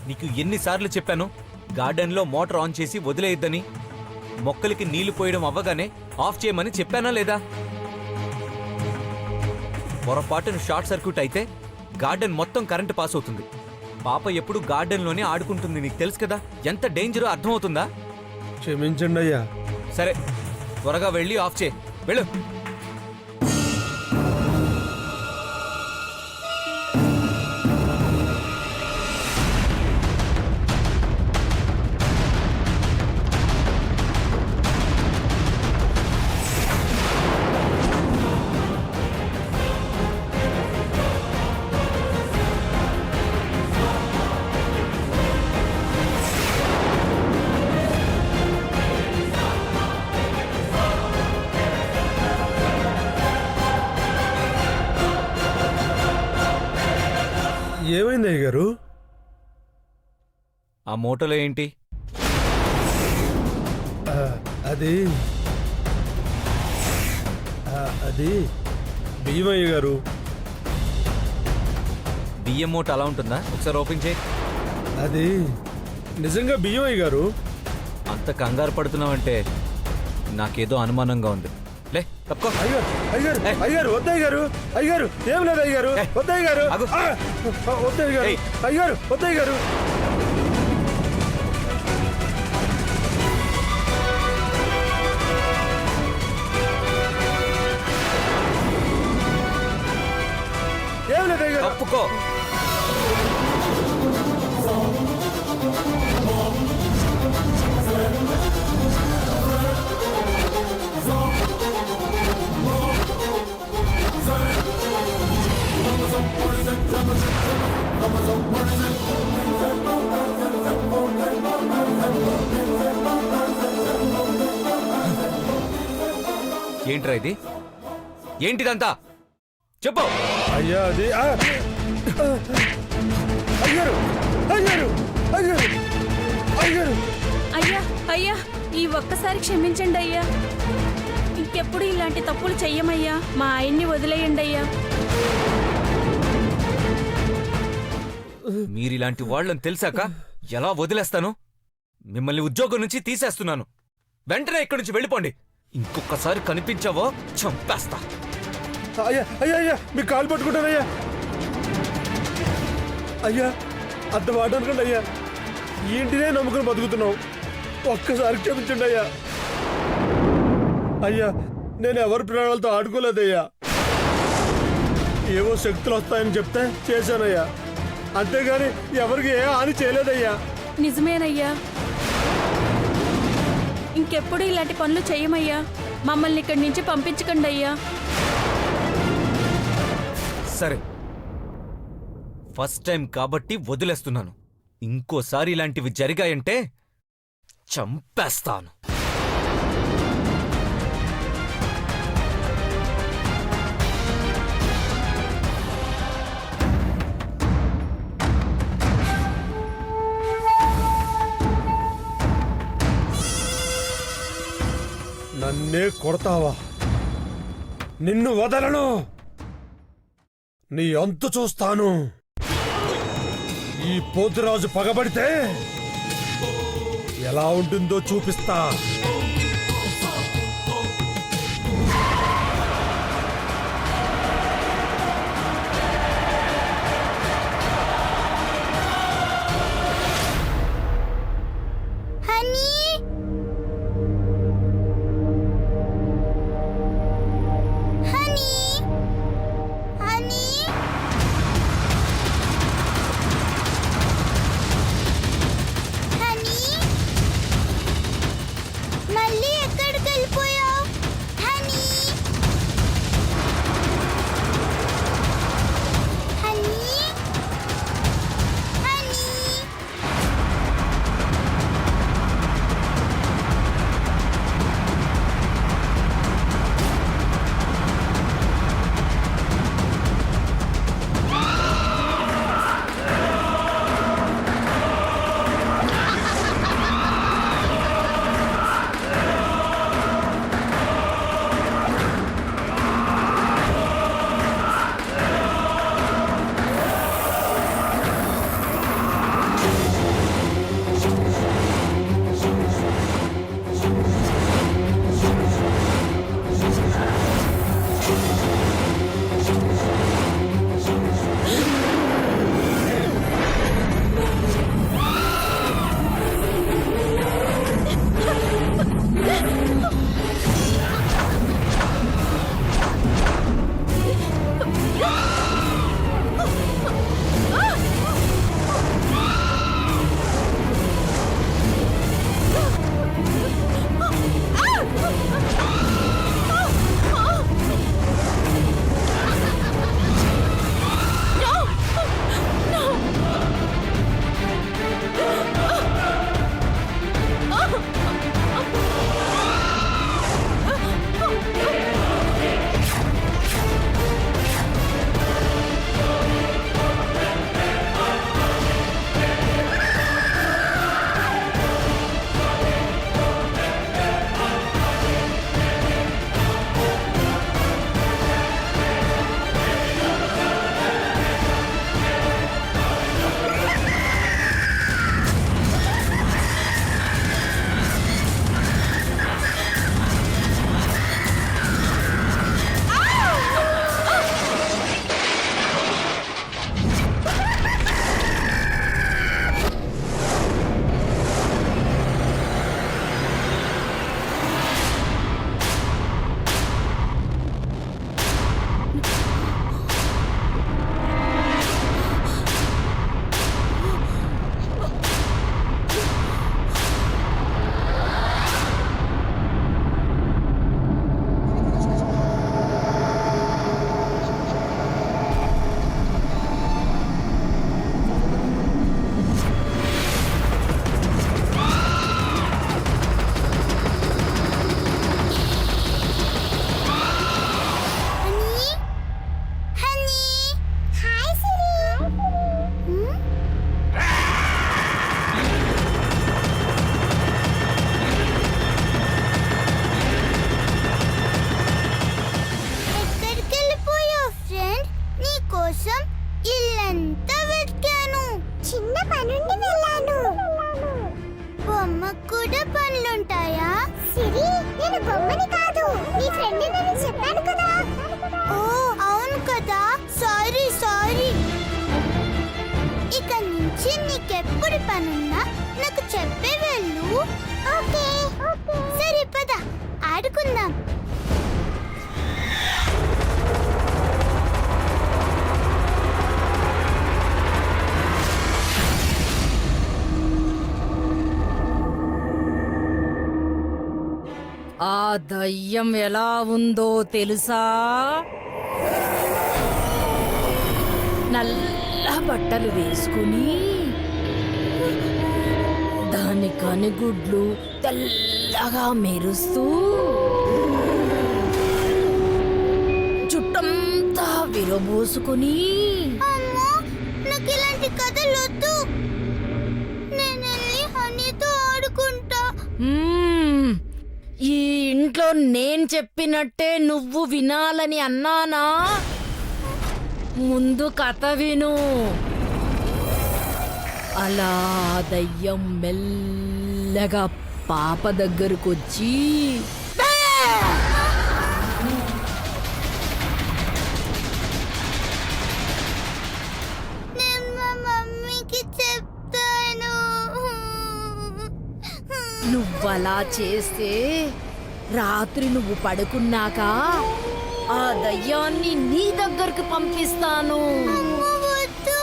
నీకు ఎన్నిసార్లు చెప్పాను గార్డెన్లో మోటార్ ఆన్ చేసి వదిలేయొద్దని, మొక్కలకి నీళ్లు పోయడం అవ్వగానే ఆఫ్ చేయమని చెప్పానా లేదా? పొరపాటును షార్ట్ సర్క్యూట్ అయితే గార్డెన్ మొత్తం కరెంటు పాస్ అవుతుంది. పాప ఎప్పుడు గార్డెన్లోనే ఆడుకుంటుంది, నీకు తెలుసు కదా, ఎంత డేంజరో అర్థమవుతుందా? క్షమించండి అయ్యా. సరే, త్వరగా వెళ్ళి ఆఫ్ చేయి, వెళ్ళు. ఏమైంది అయ్య గారు? ఆ మూటలో ఏంటి? అది అది బియ్యం అయ్య గారు. బియ్యం మూట అలా ఉంటుందా? ఒకసారి ఓపెన్ చేయి. అది నిజంగా బియ్యం అయ్య గారు. అంత కంగారు పడుతున్నావంటే నాకేదో అనుమానంగా ఉంది. లే, తప్పుకో. అయ్యారు అయ్యారు అయ్యారు వద్దయ్య గారు. అయ్యారు ఏం లేదు అయ్య గారు. వద్దయ్య గారు. వద్దయ్య గారు. అయ్యారు వద్దయ్య గారు. ఏం లేదు అయ్య గారు. తప్పుకో. ఏంట్రా ఇది? ఏంటిదంతా చెప్పు. అయ్యా అది అయ్యారు అయ్యారు అయ్యారు అయ్యారు. అయ్యా అయ్యా, ఈ ఒక్కసారి క్షమించండి అయ్యా. ఇంకెప్పుడు ఇలాంటి తప్పులు చెయ్యమయ్యా. మా ఆయన్ని వదిలేయండి అయ్యా. మీరిలాంటి వాళ్ళని తెలిసాక ఎలా వదిలేస్తాను? మిమ్మల్ని ఉద్యోగం నుంచి తీసేస్తున్నాను. వెంటనే ఇక్కడి నుంచి వెళ్ళిపోండి. ఇంకొకసారి కనిపించావో చంపేస్తా. అయ్యా అయ్యా అయ్యా, మీ కాలు పట్టుకుంటానయ్యా. అయ్యా అంత మాట అనుకోండి అయ్యా. ఈ ఇంటినే నమ్ముకుని బతుకుతున్నావు. ఒక్కసారి క్షమించండి అయ్యా. అయ్యా నేను ఎవరి ప్రాణాలతో ఆడుకోలేదయ్యా. ఏవో శక్తులు వస్తాయని చెప్తే చేశానయ్యా, అంతేగాని ఎవరికి ఏ హాని చేయలేదయ్యా. నిజమేనయ్యా. ఇంకెప్పుడు ఇలాంటి పనులు చెయ్యమయ్యా. మమ్మల్ని ఇక్కడి నుంచి పంపించకండి అయ్యా. సరే, ఫస్ట్ టైం కాబట్టి వదిలేస్తున్నాను. ఇంకోసారి ఇలాంటివి జరిగాయంటే చంపేస్తాను. నన్నే కొడతావా? నిన్ను వదలను. నీ అంతు చూస్తాను. ఈ పోతురాజు పగబడితే ఎలా ఉంటుందో చూపిస్తా. పనుండి వెళ్ళాను. బొమ్మకు కూడా పనులుంటాయా? సిరి, నేను బొమ్మని కాదు, నీ ఫ్రెండ్ అని చెప్పాను కదా. ఓ అవును కదా, సారీ సారీ. ఇక నుంచి నీకెప్పుడు పనున్నా నాకు చెప్పే వెళ్ళు. ఓకే సరే పద ఆడుకుందాం. ఆ దయ్యం ఎలా ఉందో తెలుసా? నల్ల బట్టలు వేసుకుని దాని కనుగుడ్లు తెల్లగా మెరుస్తూ చుట్టంతా విరబోసుకుని. అమ్మో, నాకు ఇలాంటి కథలు వద్దు. నేను వెళ్ళి హనీతో ఆడుకుంటా. మ్మ్. ఈ ఇంట్లో నేను చెప్పినట్టే నువ్వు వినాలని అన్నానా? ముందు కథ విను. అలా దయ్యం మెల్లగా పాప దగ్గరకొచ్చి నేను మా మమ్మీకి చెప్తాను. నువ్వలా చేస్తే రాత్రి నువ్వు పడుకున్నాక ఆ దయ్యాన్ని నీ దగ్గరకు పంపిస్తాను. అమ్మ వద్దు,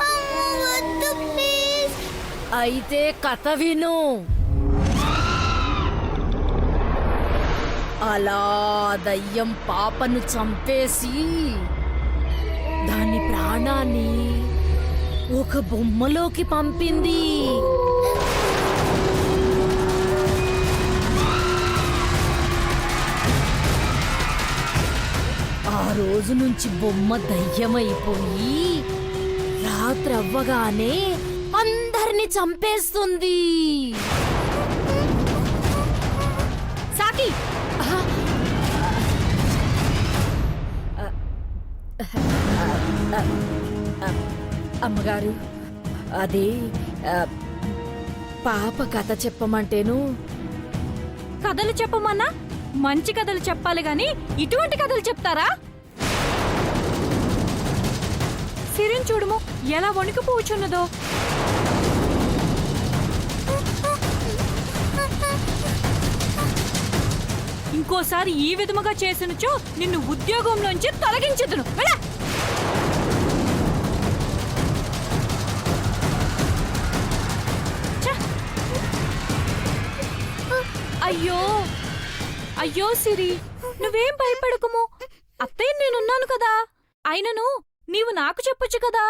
అమ్మ వద్దు ప్లీజ్. అయితే కథ విను. అలా దయ్యం పాపను చంపేసి దాని ప్రాణాన్ని ఒక బొమ్మలోకి పంపింది. ఆ రోజు నుంచి బొమ్మ దయ్యమైపోయి రాత్రవ్వగానే అందరిని చంపేస్తుంది. సాకి, అమ్మగారు, అది పాప కథ చెప్పమంటేను. కథలు చెప్పమన్నా మంచి కథలు చెప్పాలి గాని ఇటువంటి కథలు చెప్తారా? సిరిని చూడుము ఎలా వణికిపోవచ్చున్నదో. ఇంకోసారి ఈ విధముగా చేసినచో నిన్ను ఉద్యోగంలోంచి తొలగించదును. వెళ్ళ. ఛ! అయ్యో అయ్యో సిరి, నువ్వేం భయపడకుము. అత్తయ్య నేనున్నాను కదా. అయినను నీవు నాకు చెప్పొచ్చు కదా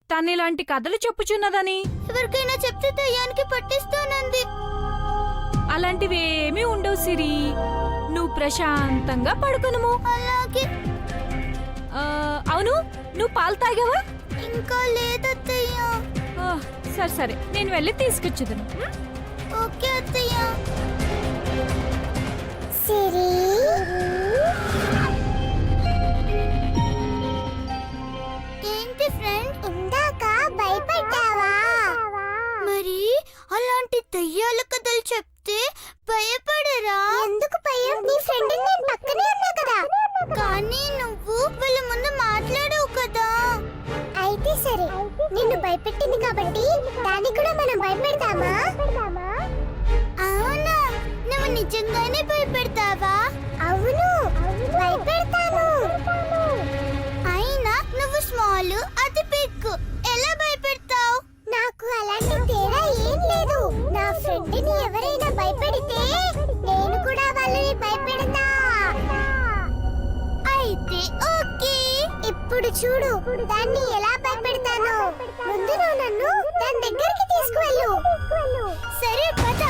తనిలాంటి కథలు చెప్పుచున్నదని. ఎవరికైనా చెప్తే దయ్యానికి పట్టిస్తానంది. అలాంటివేమీ ఉండవు సిరి, నువ్వు ప్రశాంతంగా పడుకునుము. అలాగే. అవును, నువ్వు పాలు తాగావా? ఇంకా లేదత్తయ్య. సరే సరే, నేను వెళ్ళి తీసుకొచ్చేదను. ఓకే అత్తయ్య. సిరి, ఏంటి ఫ్రెండ్, ఇందాక భయపడ్డావా? మరి అలాంటి దయ్యాల కథలు చెప్తే భయపడరా? ఎందుకు భయం? నీ ఫ్రెండ్ నేను పక్కనే ఉన్నా కదా. కానీ నువ్వు వాళ్ళ ముందు మాట్లాడవు కదా. అయితే సరే, నిన్ను భయపెట్టింది కాబట్టి దాన్ని కూడా మనం భయపెడతామా? అవునా, నువ్వు నిజంగానే భయపెడతావా? అవును, భయపెడతాను. అయినా నువ్వు స్మాల్, అది బిగ్, ఎలా భయపెడతావు? నాకు అలాంటి తేడా ఏం లేదు. నా ఫ్రెండ్ ని ఎవరైనా భయపెడితే నేను కూడా వాళ్ళని భయపెడతా. అయితే ఓకే. ఇప్పుడు చూడు దాన్ని ఎలా భయపెడతాను. ముందు నువ్వు నన్ను దాని దగ్గరికి తీసుకువెళ్ళు. సరే పద.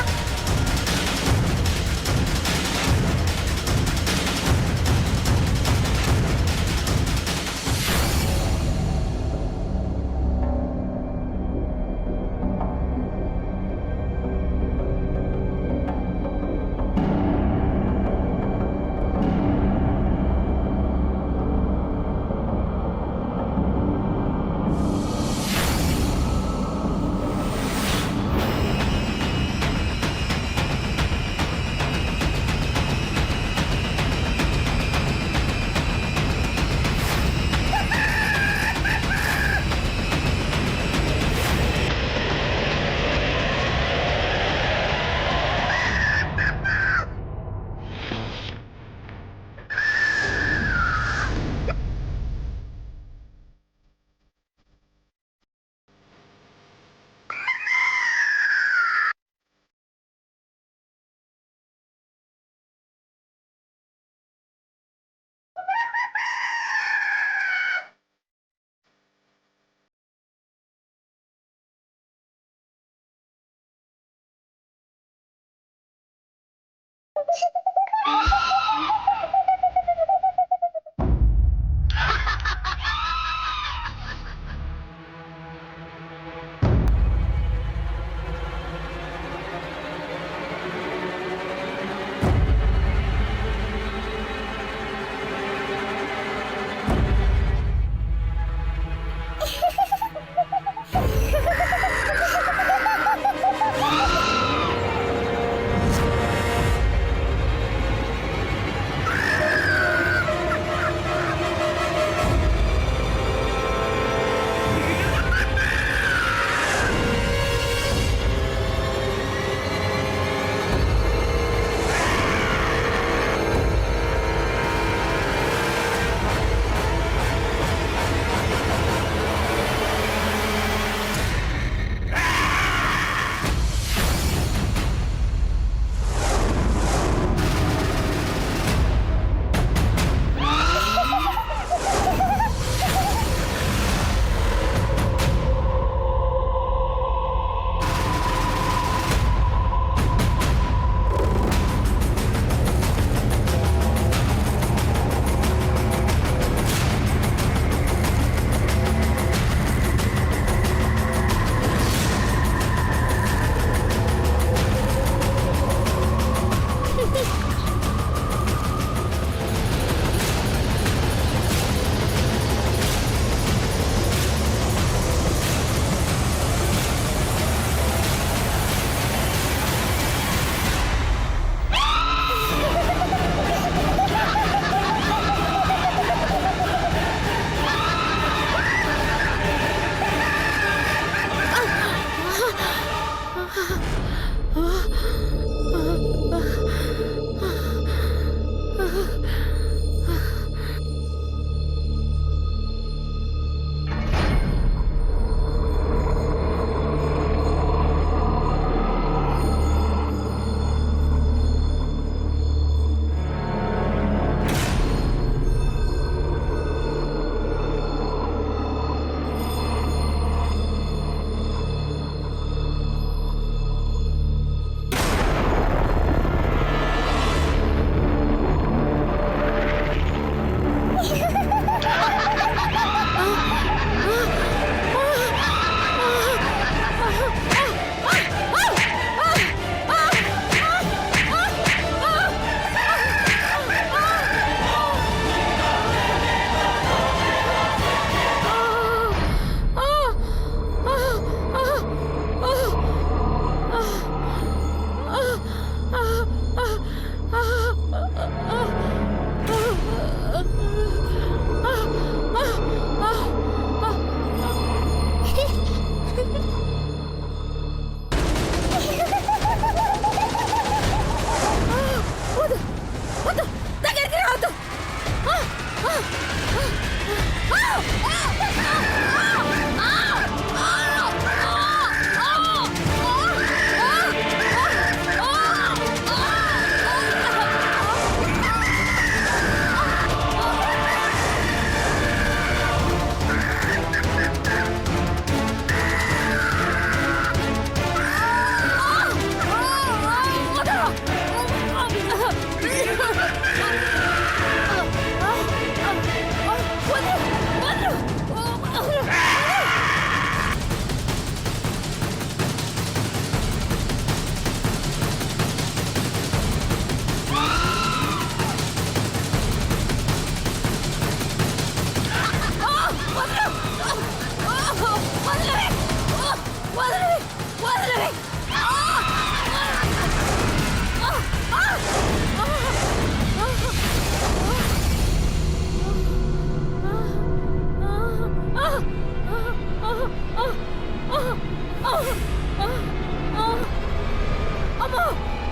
అమ్మో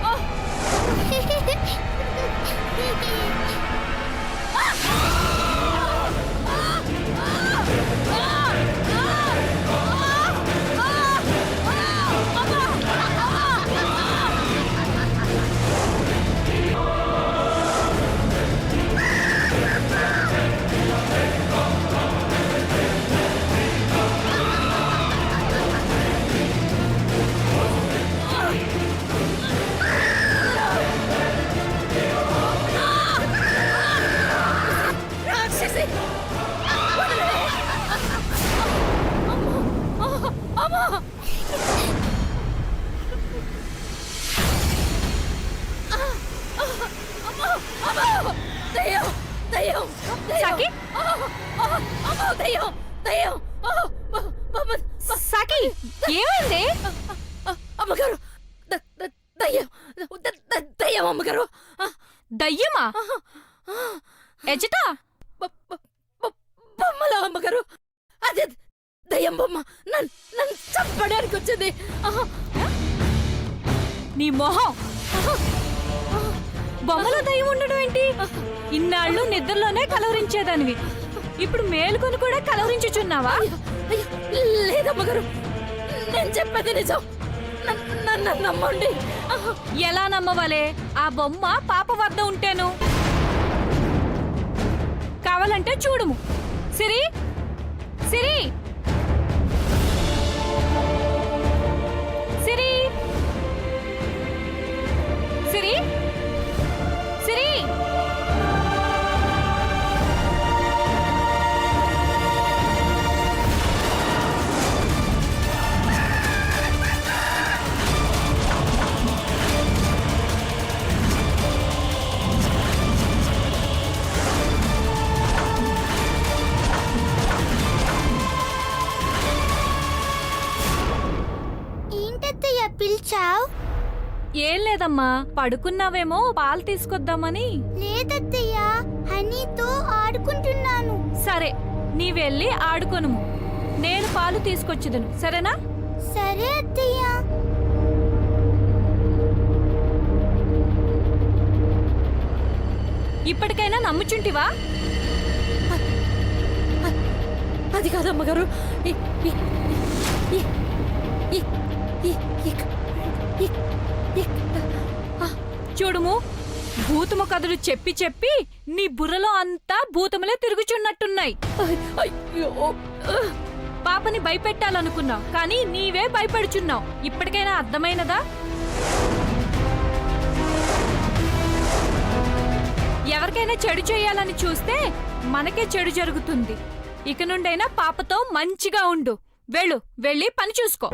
ఆ! రాక్షసి! వదలవే! అమ్మో! అమ్మో! అమ్మో! దయ్యం! దయ్యం! సాకి? అమ్మో! దయ్యం! దయ్యం! సాకి ఏమైంది? అమ్మగారు దయ్యం దయ్యం అమ్మగారు దయ్యమా? ఎచ్చట బొమ్మల అమ్మగారు అదే దయ్యం బొమ్మ నన్ను చంపడానికి వచ్చింది నీ మొహం బొమ్మలో దయ్యం ఉండడం ఏంటి? ఇన్నాళ్ళు నిద్రలోనే కలవరించేదానివి, ఇప్పుడు మేలుకొని కూడా కలవరించుచున్నావా? లేదమ్మగారు, నేను చెప్పేది నిజం. నన్ను నమ్మండి. ఎలా నమ్మవలే? ఆ బొమ్మ పాప వద్ద ఉంటేను. కావాలంటే చూడుము. సిరి, సిరి, సిరి, సిరి, సిరి. ఏంటత్తయ్య పిలిచావ్? ఏం లేదమ్మా, పడుకున్నావేమో పాలు తీసుకొద్దామని. లేదత్తయ్య, హనీతో ఆడుకుంటున్నాను. సరే, నీ వెళ్ళి ఆడుకొనుము, నేను పాలు తీసుకొచ్చుదును, సరేనా? సరే అత్తయ్య. ఇప్పటికైనా నమ్ముచుంటివా? అది కాదమ్మగారు, చూడుము, భూతము కథలు చెప్పి చెప్పి నీ బుర్రలో అంతా భూతములే తిరుగుచున్నట్టున్నాయి. అయ్యో, పాపని భయపెట్టాలనుకున్నావు, కానీ నీవే భయపడుచున్నావు. ఇప్పటికైనా అర్థమైనదా? ఎవరికైనా చెడు చేయాలని చూస్తే మనకే చెడు జరుగుతుంది. ఇక నుండైనా పాపతో మంచిగా ఉండు. వెళ్ళి పని చూసుకో.